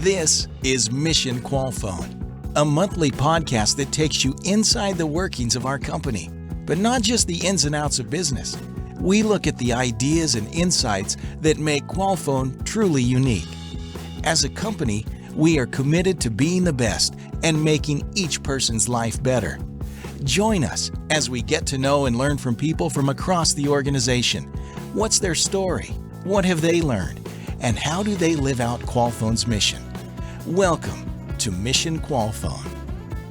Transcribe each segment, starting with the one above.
This is Mission Qualfon, a monthly podcast that takes you inside the workings of our company, but not just the ins and outs of business. We look at the ideas and insights that make Qualfon truly unique. As a company, we are committed to being the best and making each person's life better. Join us as we get to know and learn from people from across the organization. What's their story? What have they learned? And how do they live out Qualfon's mission? Welcome to Mission Qualfon.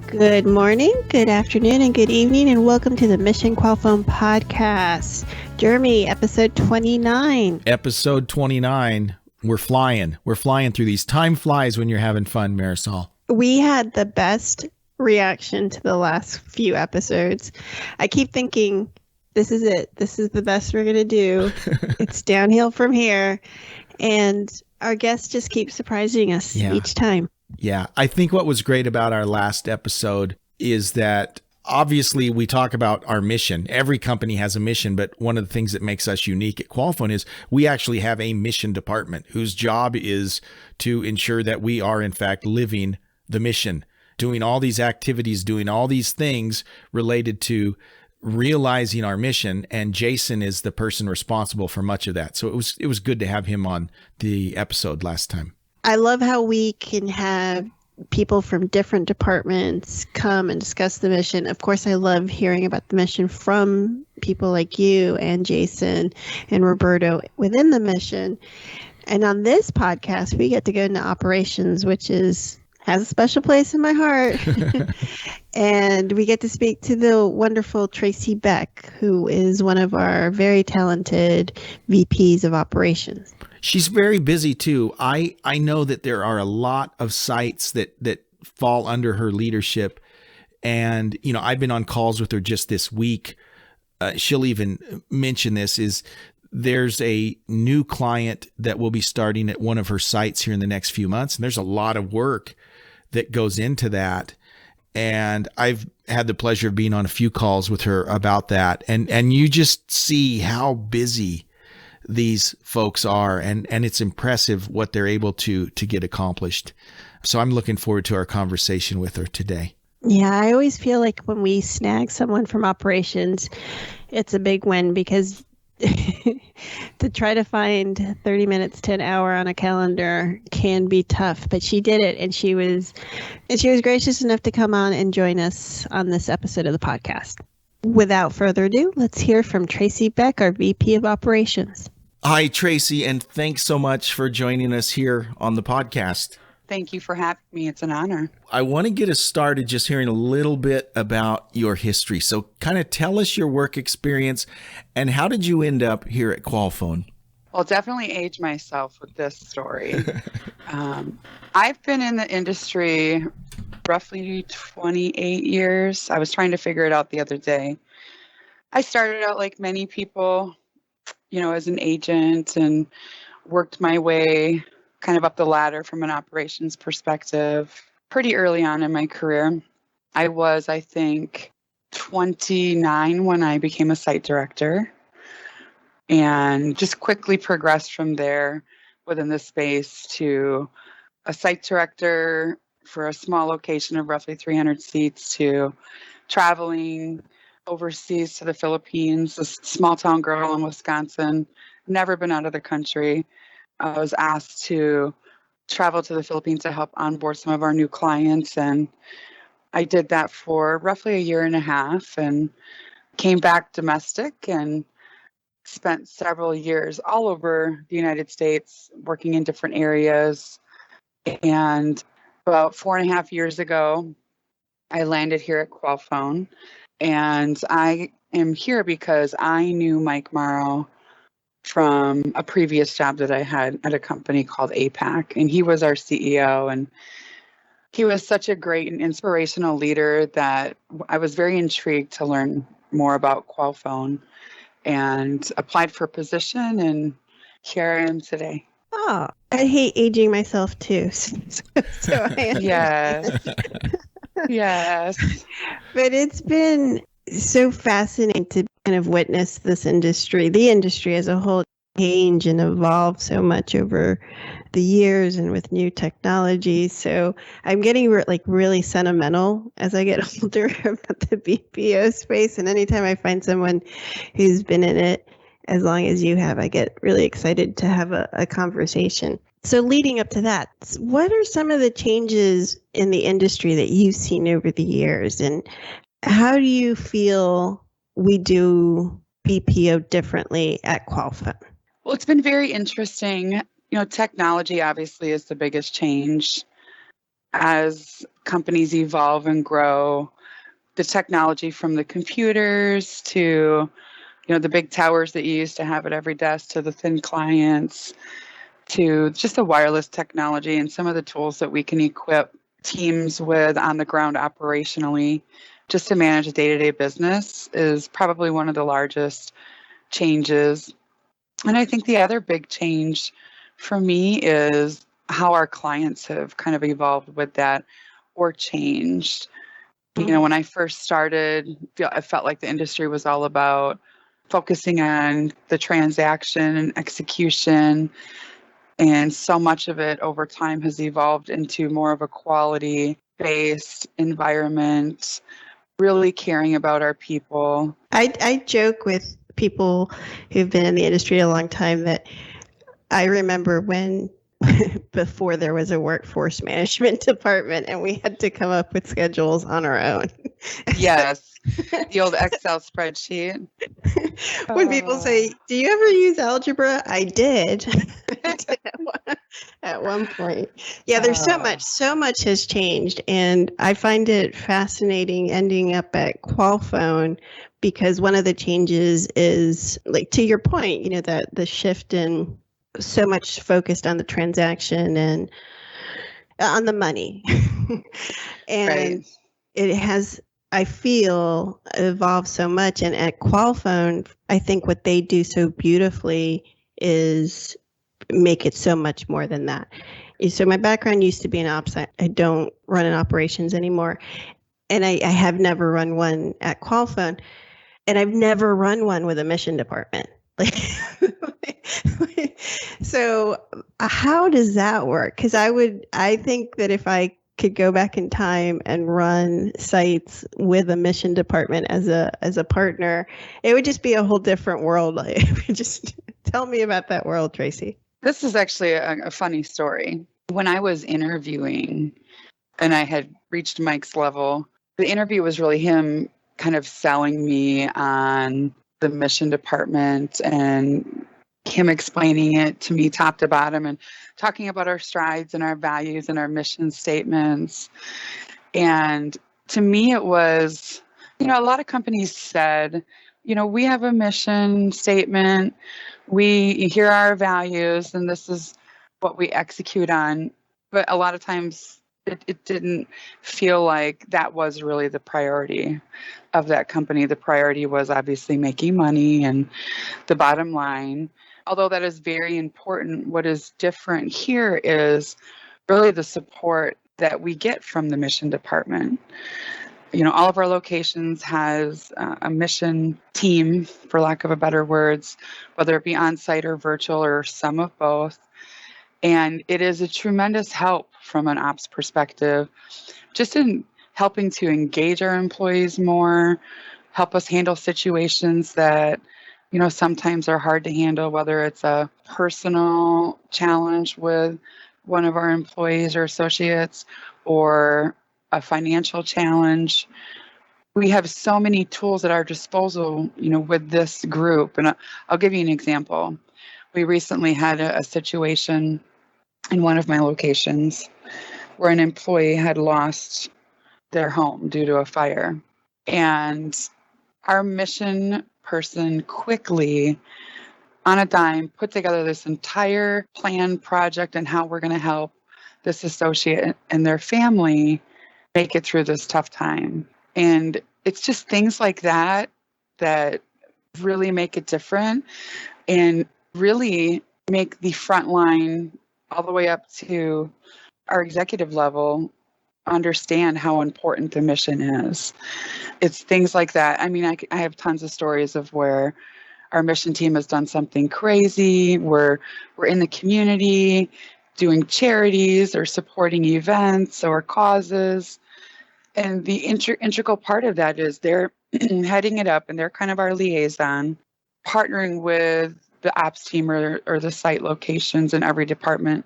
Good morning, good afternoon, and good evening, and welcome to the Mission Qualfon podcast. Jeremy, episode 29. Episode 29. We're flying. We're flying through these. Time flies when you're having fun, Marisol. We had the best reaction to the last few episodes. I keep thinking, this is it. This is the best we're going to do. It's downhill from here. And our guests just keep surprising us each time. Yeah. I think what was great about our last episode is that obviously we talk about our mission. Every company has a mission, but one of the things that makes us unique at Qualfon is we actually have a mission department whose job is to ensure that we are in fact living the mission, doing all these activities, doing all these things related to realizing our mission, and Jason is the person responsible for much of that. So it was good to have him on the episode last time. I love how we can have people from different departments come and discuss the mission. Of course, I love hearing about the mission from people like you and Jason and Roberto within the mission. And on this podcast, we get to go into operations, which has a special place in my heart. And we get to speak to the wonderful Tracy Beck, who is one of our very talented VPs of operations. She's very busy too. I know that there are a lot of sites that fall under her leadership. And, you know, I've been on calls with her just this week. She'll even mention this is there's a new client that will be starting at one of her sites here in the next few months. And there's a lot of work that goes into that. And I've had the pleasure of being on a few calls with her about that. And you just see how busy these folks are. And it's impressive what they're able to get accomplished. So I'm looking forward to our conversation with her today. Yeah, I always feel like when we snag someone from operations, it's a big win because to try to find 30 minutes to an hour on a calendar can be tough, but she did it, and she was gracious enough to come on and join us on this episode of the podcast. Without further ado, let's hear from Tracy Beck, our VP of Operations. Hi, Tracy, and thanks so much for joining us here on the podcast. Thank you for having me. It's an honor. I want to get us started just hearing a little bit about your history. So kind of tell us your work experience and how did you end up here at Qualfon? I'll definitely age myself with this story. I've been in the industry roughly 28 years. I was trying to figure it out the other day. I started out like many people, you know, as an agent and worked my way kind of up the ladder from an operations perspective pretty early on in my career. I was, I think, 29 when I became a site director and just quickly progressed from there within the space to a site director for a small location of roughly 300 seats to traveling overseas to the Philippines, a small town girl in Wisconsin, never been out of the country. I was asked to travel to the Philippines to help onboard some of our new clients. And I did that for roughly a year and a half and came back domestic and spent several years all over the United States working in different areas. And about 4.5 years ago, I landed here at Qualfon. And I am here because I knew Mike Morrow from a previous job that I had at a company called APAC, and he was our CEO, and he was such a great and inspirational leader that I was very intrigued to learn more about Qualfon and applied for a position, and here I am today. Oh, I hate aging myself too. So I understand. Yes. Yes. But it's been so fascinating to kind of witness this industry, the industry as a whole, change and evolve so much over the years and with new technology. So I'm getting really sentimental as I get older about the BPO space. And anytime I find someone who's been in it as long as you have, I get really excited to have a conversation. So leading up to that, what are some of the changes in the industry that you've seen over the years? And how do you feel we do BPO differently at Qualfon? Well, it's been very interesting. Technology obviously is the biggest change. As companies evolve and grow, the technology from the computers to, the big towers that you used to have at every desk, to the thin clients, to just the wireless technology and some of the tools that we can equip teams with on the ground operationally just to manage a day-to-day business is probably one of the largest changes. And I think the other big change for me is how our clients have kind of evolved with that or changed. When I first started, I felt like the industry was all about focusing on the transaction and execution. And so much of it over time has evolved into more of a quality-based environment, really caring about our people. I joke with people who've been in the industry a long time that I remember when before there was a workforce management department and we had to come up with schedules on our own. Yes, the old Excel spreadsheet. When people say, do you ever use algebra? I did at one point. Yeah, there's so much has changed. And I find it fascinating ending up at Qualfon because one of the changes is, like, to your point, that the shift in so much focused on the transaction and on the money. And right. It has, I feel, evolved so much. And at Qualfon, I think what they do so beautifully is make it so much more than that. So my background used to be in ops. I don't run in operations anymore. And I have never run one at Qualfon. And I've never run one with a mission department. So how does that work? Because I think that if I could go back in time and run sites with a mission department as a partner, it would just be a whole different world. Just tell me about that world, Tracy. This is actually a funny story. When I was interviewing and I had reached Mike's level, the interview was really him kind of selling me on the mission department and him explaining it to me top to bottom and talking about our strides and our values and our mission statements. And to me, it was, a lot of companies said, we have a mission statement, here are our values, and this is what we execute on. But a lot of times it didn't feel like that was really the priority of that company. The priority was obviously making money and the bottom line. Although that is very important, what is different here is really the support that we get from the mission department. All of our locations has a mission team, for lack of a better words, whether it be on-site or virtual or some of both. And it is a tremendous help from an ops perspective, just in helping to engage our employees more, help us handle situations that sometimes are hard to handle, whether it's a personal challenge with one of our employees or associates or a financial challenge. We have so many tools at our disposal, with this group. And I'll give you an example. We recently had a situation in one of my locations where an employee had lost their home due to a fire. And our mission person quickly, on a dime, put together this entire plan project and how we're going to help this associate and their family make it through this tough time. And it's just things like that that really make it different and really make the front line all the way up to our executive level understand how important the mission is. It's things like that. I mean, I have tons of stories of where our mission team has done something crazy, we're in the community, doing charities or supporting events or causes. And the integral part of that is they're heading it up, and they're kind of our liaison, partnering with the ops team or the site locations in every department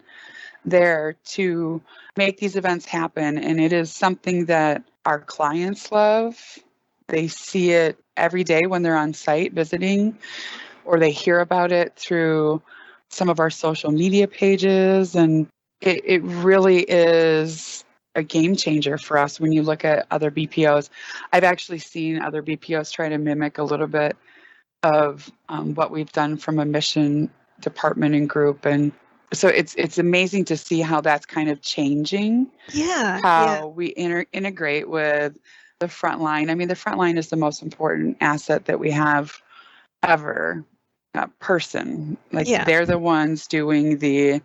there to make these events happen. And it is something that our clients love. They see it every day when they're on site visiting, or they hear about it through some of our social media pages. And it really is a game changer for us when you look at other BPOs. I've actually seen other BPOs try to mimic a little bit of what we've done from a mission department and group. And so it's amazing to see how that's kind of changing. Yeah. How we integrate with the front line. I mean, the front line is the most important asset that we have ever. Person. Like, they're the ones doing the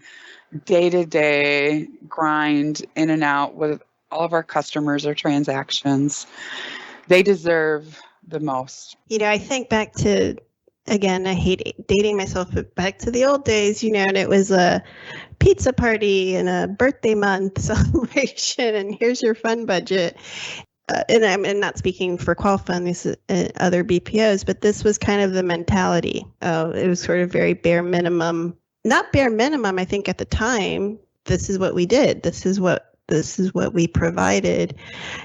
day-to-day grind in and out with all of our customers or transactions. They deserve the most. I think back to, again, I hate dating myself, but back to the old days, and it was a pizza party and a birthday month celebration, and here's your fund budget. And I'm not speaking for Qualfon, this is other BPOs, but this was kind of the mentality. It was sort of very bare minimum, not bare minimum. I think at the time, this is what we did. This is what we provided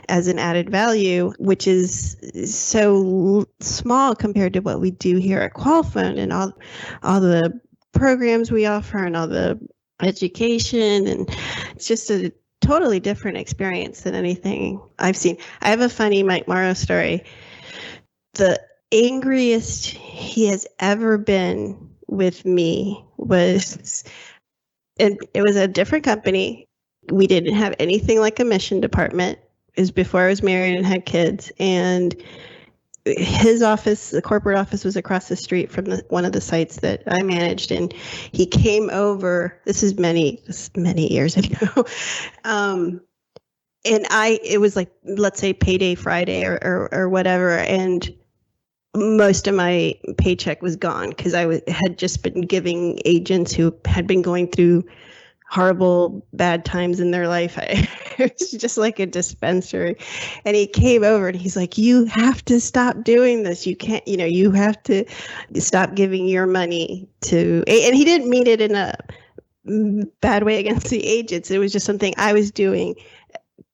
as an added value, which is so small compared to what we do here at Qualfon and all the programs we offer and all the education. And it's just a totally different experience than anything I've seen. I have a funny Mike Morrow story. The angriest he has ever been with me was, and it was a different company. We didn't have anything like a mission department. It was before I was married and had kids. And his office, the corporate office, was across the street from one of the sites that I managed. And he came over, this is many years ago. And it was like, let's say payday Friday or whatever. And most of my paycheck was gone because I had just been giving agents who had been going through horrible, bad times in their life. It was just like a dispensary. And he came over and he's like, you have to stop doing this. You can't, you have to stop giving your money to, and he didn't mean it in a bad way against the agents. It was just something I was doing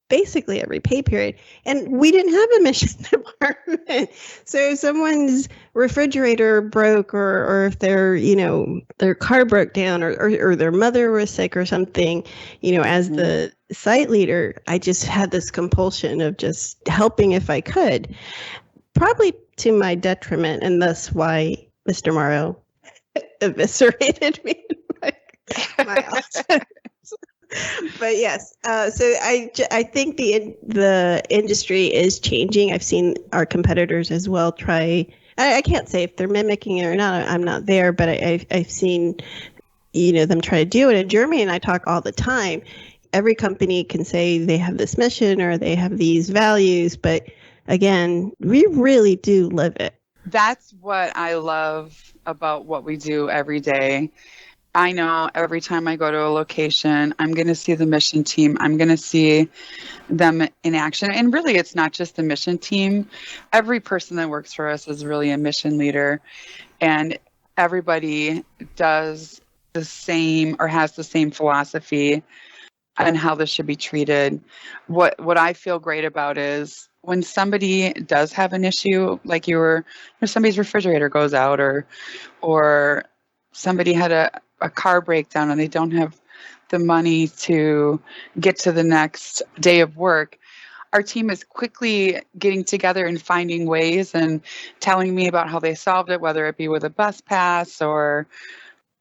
basically every pay period. And we didn't have a mission department. So if someone's refrigerator broke or if their car broke down or their mother was sick or something, as the site leader, I just had this compulsion of just helping if I could, probably to my detriment. And thus why Mr. Morrow eviscerated me in my office. But yes, so I think the industry is changing. I've seen our competitors as well try. I can't say if they're mimicking it or not. I'm not there, but I've seen them try to do it. And Jeremy and I talk all the time. Every company can say they have this mission or they have these values, but again, we really do live it. That's what I love about what we do every day. I know every time I go to a location, I'm going to see the mission team. I'm going to see them in action. And really, it's not just the mission team. Every person that works for us is really a mission leader. And everybody does the same or has the same philosophy on how this should be treated. What I feel great about is when somebody does have an issue, like somebody's refrigerator goes out or somebody had a car breakdown and they don't have the money to get to the next day of work, our team is quickly getting together and finding ways and telling me about how they solved it, whether it be with a bus pass or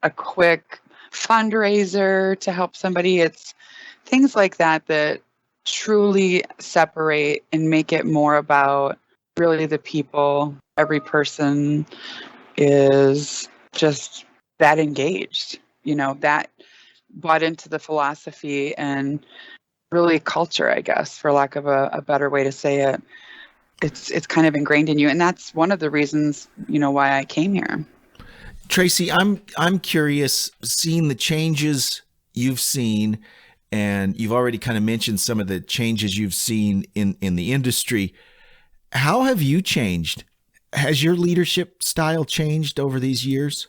a quick fundraiser to help somebody. It's things like that truly separate and make it more about really the people. Every person is just that engaged, that bought into the philosophy and really culture, I guess, for lack of a better way to say it. It's kind of ingrained in you. And that's one of the reasons, why I came here. Tracy, I'm curious, seeing the changes you've seen, and you've already kind of mentioned some of the changes you've seen in the industry. How have you changed? Has your leadership style changed over these years?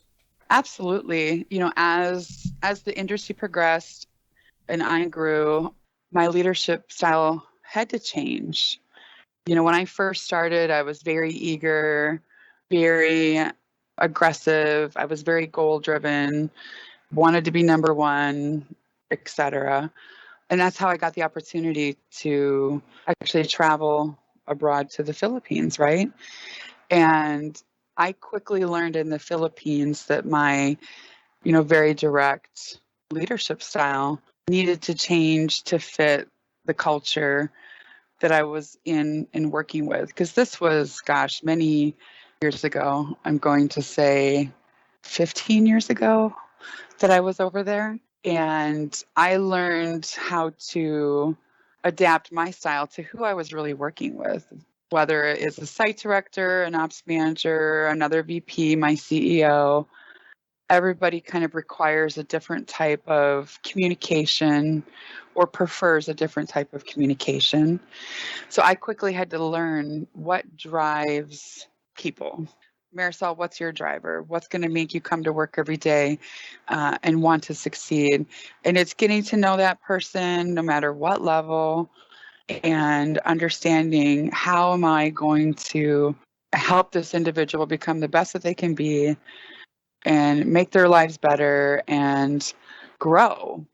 Absolutely. As the industry progressed and I grew, my leadership style had to change. When I first started, I was very eager, very aggressive. I was very goal driven, wanted to be number one, etc. And that's how I got the opportunity to actually travel abroad to the Philippines, right? And I quickly learned in the Philippines that my, very direct leadership style needed to change to fit the culture that I was in working with. Because this was, many years ago. I'm going to say 15 years ago that I was over there. And I learned how to adapt my style to who I was really working with, whether it is a site director, an ops manager, another VP, my CEO. Everybody kind of requires a different type of communication or prefers a different type of communication. So I quickly had to learn what drives people. Marisol, what's your driver? What's going to make you come to work every day and want to succeed? And it's getting to know that person no matter what level and understanding how am I going to help this individual become the best that they can be and make their lives better and grow.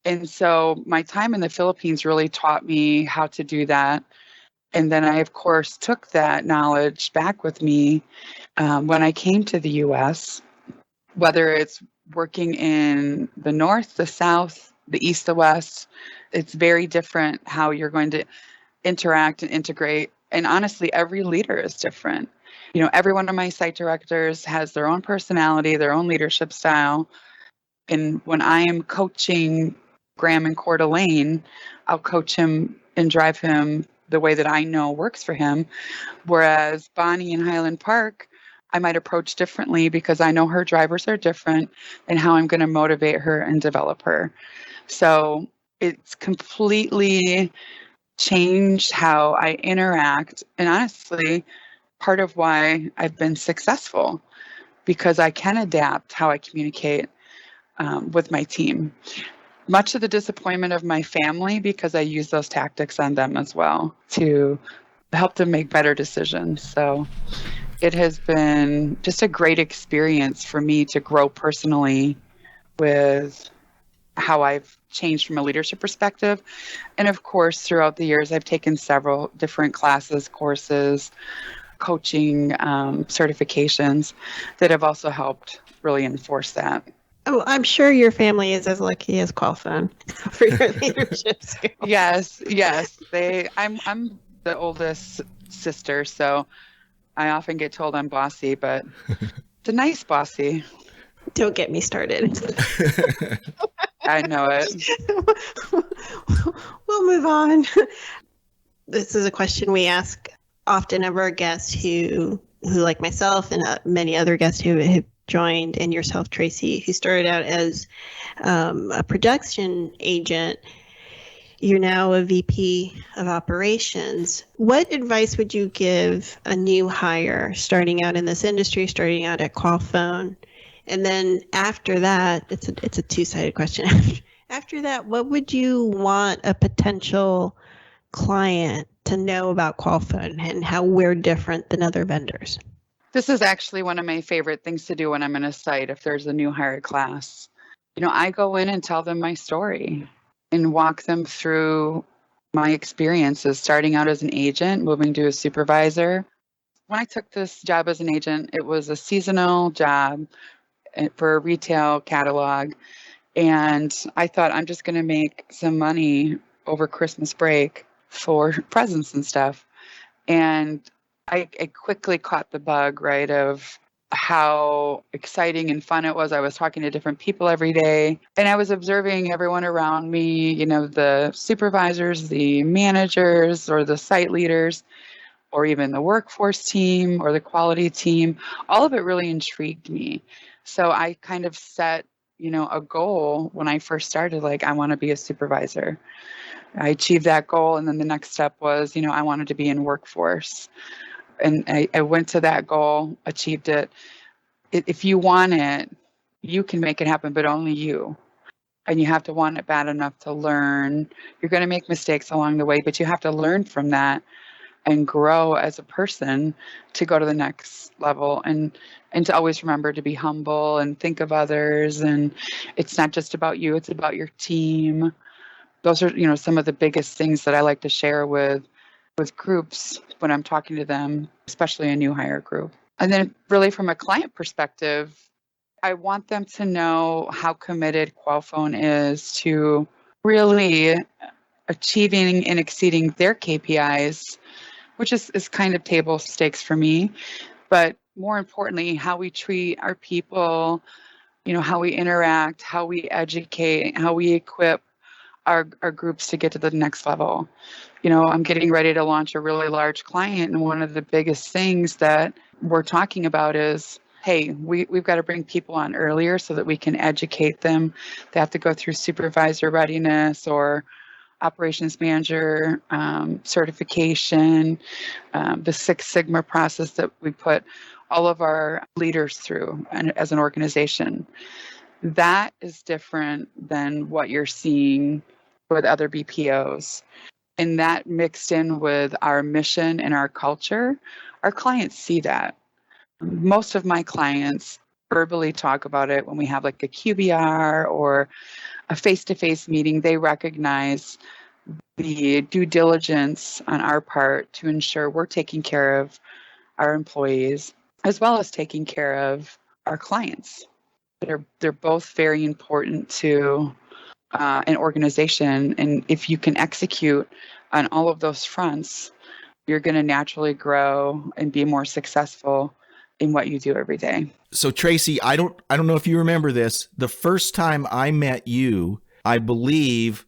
And so my time in the Philippines really taught me how to do that. And then I, of course, took that knowledge back with me when I came to the US, whether it's working in the North, the South, the East, the West. It's very different how you're going to interact and integrate. And honestly, every leader is different. Every one of my site directors has their own personality, their own leadership style. And when I am coaching Graham and Coeur d'Alene, I'll coach him and drive him the way that I know works for him. Whereas Bonnie in Highland Park, I might approach differently because I know her drivers are different and how I'm going to motivate her and develop her. So it's completely changed how I interact. And honestly, part of why I've been successful, because I can adapt how I communicate with my team. Much to the disappointment of my family, because I use those tactics on them as well to help them make better decisions. So it has been just a great experience for me to grow personally with how I've changed from a leadership perspective. And of course, throughout the years, I've taken several different classes, courses, coaching certifications that have also helped really enforce that. Oh, I'm sure your family is as lucky as Qualfon for your leadership skills. Yes. I'm the oldest sister, so I often get told I'm bossy, but it's a nice bossy. Don't get me started. I know it. We'll move on. This is a question we ask often of our guests who like myself and many other guests who have joined, and yourself, Tracy, who started out as a production agent. You're now a VP of operations. What advice would you give a new hire starting out in this industry, starting out at Qualfon? And then after that, it's a two-sided question. After that, what would you want a potential client to know about Qualfon and how we're different than other vendors? This is actually one of my favorite things to do when I'm in a site, if there's a new hire class. I go in and tell them my story and walk them through my experiences, starting out as an agent, moving to a supervisor. When I took this job as an agent, it was a seasonal job for a retail catalog. And I thought, I'm just going to make some money over Christmas break for presents and stuff. And I quickly caught the bug, right, of how exciting and fun it was. I was talking to different people every day, and I was observing everyone around me, the supervisors, the managers, or the site leaders, or even the workforce team or the quality team. All of it really intrigued me. So I kind of set a goal when I first started, like I want to be a supervisor. I achieved that goal. And then the next step was, I wanted to be in workforce. And I went to that goal, achieved it. If you want it, you can make it happen, but only you. And you have to want it bad enough to learn. You're going to make mistakes along the way, but you have to learn from that and grow as a person to go to the next level, and to always remember to be humble and think of others. And it's not just about you, it's about your team. Those are, some of the biggest things that I like to share with groups when I'm talking to them, especially a new hire group. And then really from a client perspective, I want them to know how committed Qualfon is to really achieving and exceeding their KPIs, which is kind of table stakes for me. But more importantly, how we treat our people, how we interact, how we educate, how we equip our groups to get to the next level. I'm getting ready to launch a really large client, and one of the biggest things that we're talking about is, hey, we've got to bring people on earlier so that we can educate them. They have to go through supervisor readiness or operations manager certification, the Six Sigma process that we put all of our leaders through as an organization. That is different than what you're seeing with other BPOs. And that mixed in with our mission and our culture, our clients see that. Most of my clients verbally talk about it when we have like a QBR or a face-to-face meeting. They recognize the due diligence on our part to ensure we're taking care of our employees as well as taking care of our clients. They're both very important to an organization, and if you can execute on all of those fronts, you're going to naturally grow and be more successful in what you do every day. So Tracy, I don't know if you remember this. The first time I met you, I believe,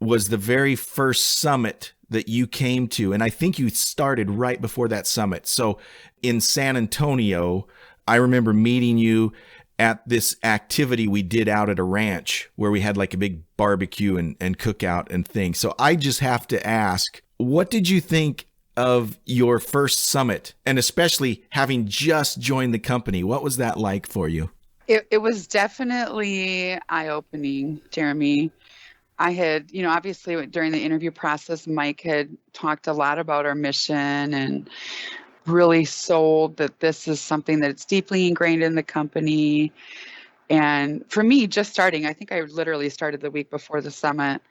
was the very first summit that you came to. And I think you started right before that summit. So in San Antonio, I remember meeting you at this activity we did out at a ranch where we had like a big barbecue and cookout and things. So I just have to ask, what did you think of your first summit? And especially having just joined the company, what was that like for you? It was definitely eye-opening, Jeremy. I had, obviously during the interview process, Mike had talked a lot about our mission and really sold that this is something that's deeply ingrained in the company. And for me, just starting, I think I literally started the week before the summit,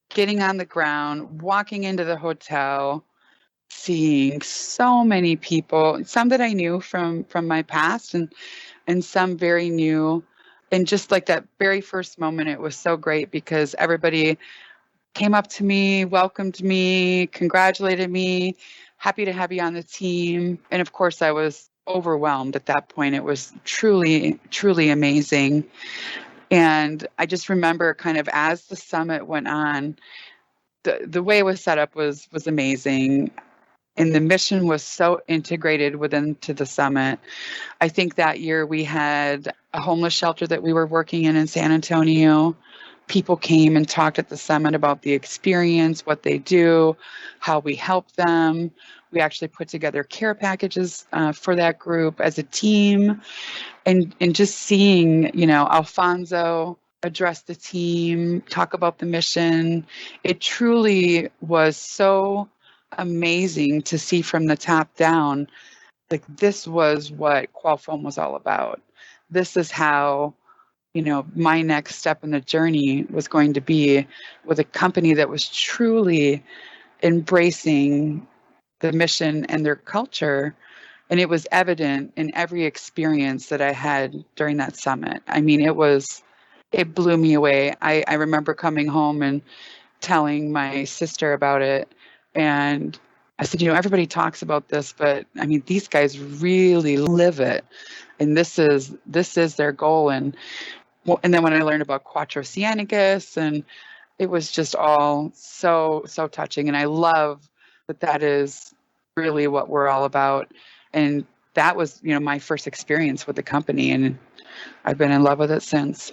getting on the ground, walking into the hotel, seeing so many people, some that I knew from my past and some very new. And just like that very first moment, it was so great because everybody came up to me, welcomed me, congratulated me, happy to have you on the team. And of course, I was overwhelmed at that point. It was truly, truly amazing. And I just remember kind of as the summit went on, the way it was set up was amazing. And the mission was so integrated to the summit. I think that year we had a homeless shelter that we were working in San Antonio. People came and talked at the summit about the experience, what they do, how we help them. We actually put together care packages for that group as a team. And just seeing, Alfonso address the team, talk about the mission, it truly was so amazing to see from the top down. Like, this was what Qualfon was all about. This is how, my next step in the journey was going to be with a company that was truly embracing the mission and their culture. And it was evident in every experience that I had during that summit. I mean, it blew me away. I remember coming home and telling my sister about it. And I said, everybody talks about this, but I mean, these guys really live it. And this is their goal. And then when I learned about Quattro Cienegos, and it was just all so, so touching. And I love that is really what we're all about. And that was, my first experience with the company. And I've been in love with it since.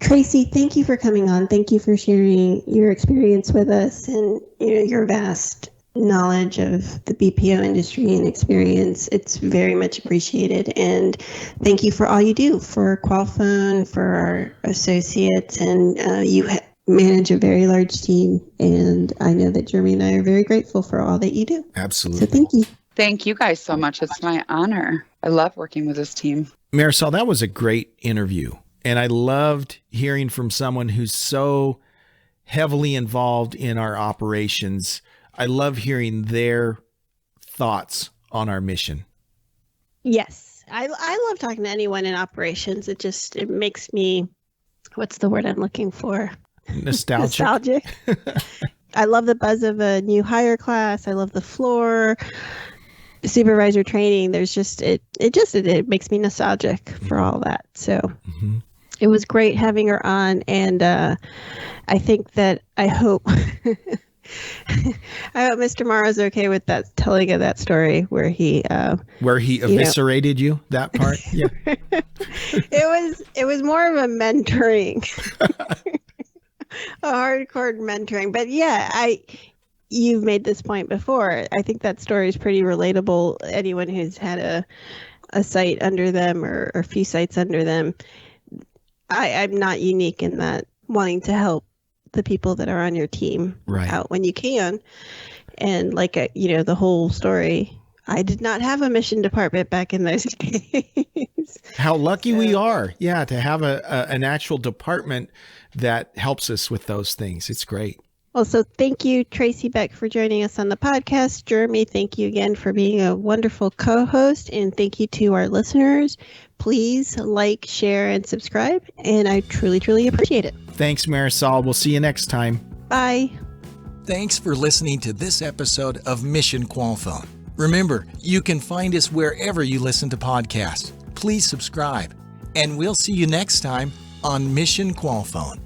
Tracy, thank you for coming on. Thank you for sharing your experience with us and your vast knowledge of the BPO industry and experience. It's very much appreciated. And thank you for all you do for Qualfon, for our associates. And you manage a very large team. And I know that Jeremy and I are very grateful for all that you do. Absolutely. So thank you. Thank you guys so much. It's my honor. I love working with this team. Marisol, that was a great interview. And I loved hearing from someone who's so heavily involved in our operations. I love hearing their thoughts on our mission. Yes. I love talking to anyone in operations. It makes me, what's the word I'm looking for? Nostalgic. I love the buzz of a new hire class. I love the floor supervisor training. There's just, it makes me nostalgic for all that. So it was great having her on. And I think that I hope Mr. Morrow's okay with that telling of that story where he eviscerated you, that part. Yeah. It was more of a mentoring, a hardcore mentoring. But yeah, you've made this point before. I think that story is pretty relatable. Anyone who's had a site under them or a few sites under them, I'm not unique in that, wanting to help the people that are on your team out when you can. And like, the whole story, I did not have a mission department back in those days. How lucky we are. Yeah. To have an actual department that helps us with those things. It's great. Well, so thank you, Tracy Beck, for joining us on the podcast. Jeremy, thank you again for being a wonderful co-host. And thank you to our listeners. Please like, share, and subscribe. And I truly, truly appreciate it. Thanks, Marisol. We'll see you next time. Bye. Thanks for listening to this episode of Mission Qualfon. Remember, you can find us wherever you listen to podcasts. Please subscribe. And we'll see you next time on Mission Qualfon.